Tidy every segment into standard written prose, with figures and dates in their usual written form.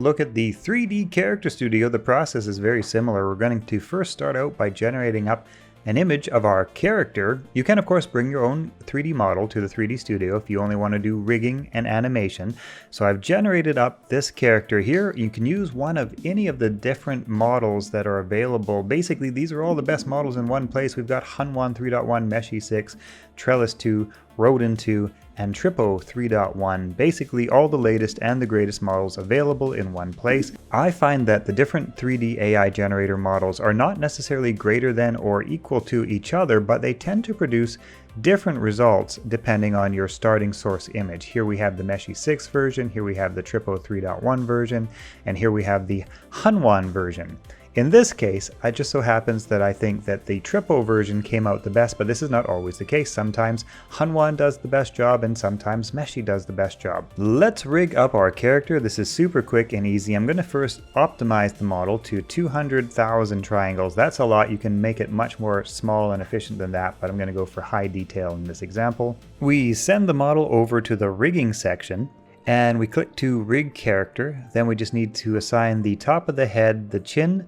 Look at the 3D character studio. The process is very similar. We're going to first start out by generating up an image of our character. You can of course bring your own 3D model to the 3D studio if you only want to do rigging and animation. So I've generated up this character here. You can use one of any of the different models that are available. Basically, these are all the best models in one place. We've got Hunyuan 3.1, Meshy 6, Trellis 2, Rodin 2, and Tripo 3.1, basically all the latest and the greatest models available in one place. I find that the different 3D AI generator models are not necessarily greater than or equal to each other, but they tend to produce different results depending on your starting source image. Here we have the Meshy 6 version, here we have the Tripo 3.1 version, and here we have the Hunyuan version. In this case, it just so happens that I think that the Tripo version came out the best, but this is not always the case. Sometimes Hunyuan does the best job and sometimes Meshy does the best job. Let's rig up our character. This is super quick and easy. I'm going to first optimize the model to 200,000 triangles. That's a lot. You can make it much more small and efficient than that, but I'm going to go for high detail in this example. We send the model over to the rigging section, and we click to rig character. Then we just need to assign the top of the head, the chin,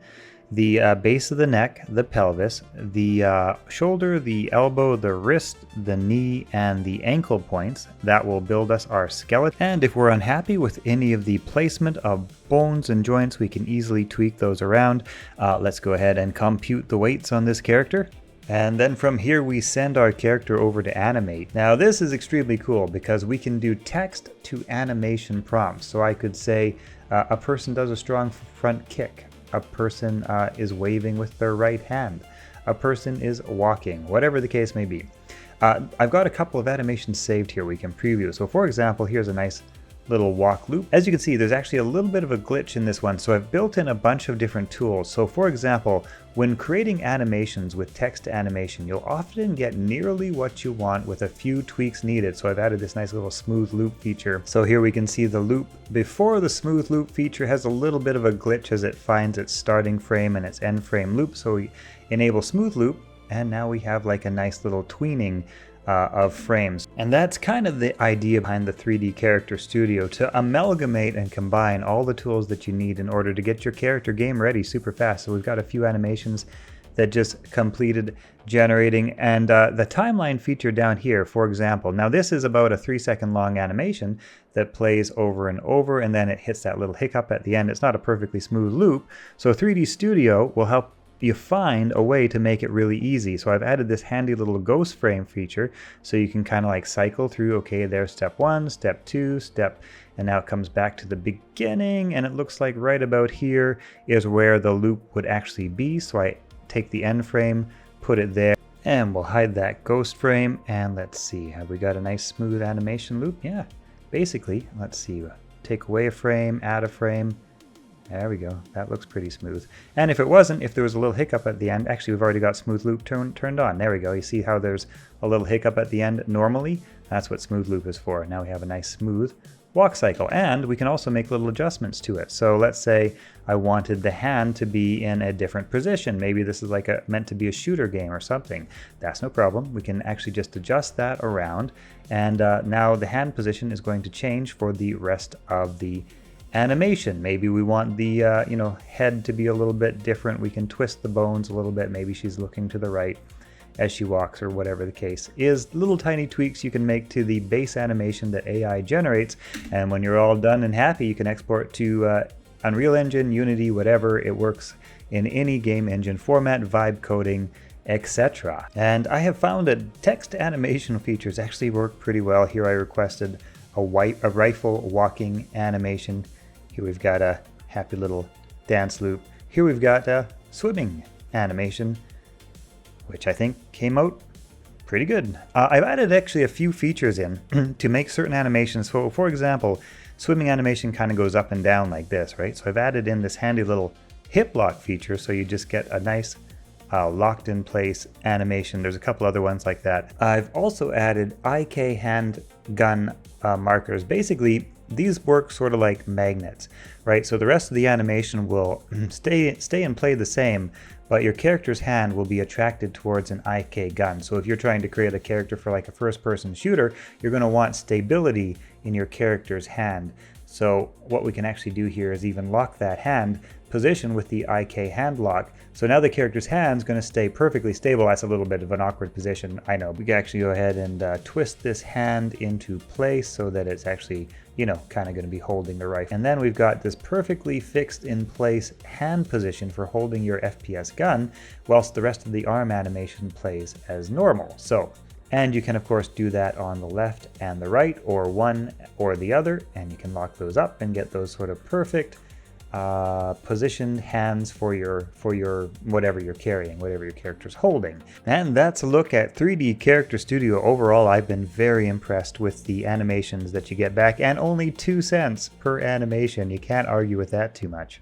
the base of the neck, the pelvis, the shoulder, the elbow, the wrist, the knee, and the ankle points. That will build us our skeleton. And if we're unhappy with any of the placement of bones and joints, we can easily tweak those around. Let's go ahead and compute the weights on this character. And then from here we send our character over to animate. Now this is extremely cool because we can do text to animation prompts. So I could say a person does a strong front kick. A person is waving with their right hand. A person is walking, whatever the case may be. I've got a couple of animations saved here we can preview. So for example, here's a nice little walk loop. As you can see, there's actually a little bit of a glitch in this one, so I've built in a bunch of different tools. So for example, when creating animations with text animation, you'll often get nearly what you want with a few tweaks needed. So I've added this nice little smooth loop feature. So here we can see the loop before the smooth loop feature has a little bit of a glitch as it finds its starting frame and its end frame loop. So we enable smooth loop, and now we have like a nice little tweening of frames. And that's kind of the idea behind the 3D Character Studio, to amalgamate and combine all the tools that you need in order to get your character game ready super fast. So we've got a few animations that just completed generating, and the timeline feature down here, for example. Now this is about a 3-second long animation that plays over and over, and then it hits that little hiccup at the end. It's not a perfectly smooth loop, so 3D Studio will help you find a way to make it really easy. So I've added this handy little ghost frame feature, so you can kind of like cycle through, okay, there's step 1, step 2, and now it comes back to the beginning, and it looks like right about here is where the loop would actually be. So I take the end frame, put it there, and we'll hide that ghost frame, and let's see, have we got a nice smooth animation loop? Yeah, basically. Let's see, take away a frame, add a frame. There we go. That looks pretty smooth. And if it wasn't, if there was a little hiccup at the end, actually we've already got smooth loop turned on. There we go. You see how there's a little hiccup at the end normally? That's what smooth loop is for. Now we have a nice smooth walk cycle, and we can also make little adjustments to it. So let's say I wanted the hand to be in a different position. Maybe this is like meant to be a shooter game or something. That's no problem. We can actually just adjust that around, and now the hand position is going to change for the rest of the animation. Maybe we want the head to be a little bit different. We can twist the bones a little bit. Maybe she's looking to the right as she walks, or whatever the case is. Little tiny tweaks you can make to the base animation that AI generates, and when you're all done and happy, you can export to Unreal Engine, Unity, whatever. It works in any game engine format, vibe coding, etc. And I have found that text animation features actually work pretty well. Here I requested a rifle walking animation. Here we've got a happy little dance loop. Here we've got a swimming animation, which I think came out pretty good. I've added actually a few features in to make certain animations. So for example, swimming animation kind of goes up and down like this, right? So I've added in this handy little hip lock feature, so you just get a nice locked in place animation. There's a couple other ones like that. I've also added IK hand gun markers. Basically, these work sort of like magnets, right? So the rest of the animation will stay and play the same, but your character's hand will be attracted towards an IK gun. So if you're trying to create a character for like a first-person shooter, you're going to want stability in your character's hand. So what we can actually do here is even lock that hand position with the IK hand lock. So now the character's hand's going to stay perfectly stable. That's a little bit of an awkward position, I know. We can actually go ahead and twist this hand into place so that it's actually, you know, kind of going to be holding the rifle. And then we've got this perfectly fixed in place hand position for holding your FPS gun, whilst the rest of the arm animation plays as normal. So, and you can of course do that on the left and the right, or one or the other, and you can lock those up and get those sort of perfect positioned hands for your whatever you're carrying, whatever your character's holding. And that's a look at 3D Character Studio. Overall, I've been very impressed with the animations that you get back, and only 2 cents per animation. You can't argue with that too much.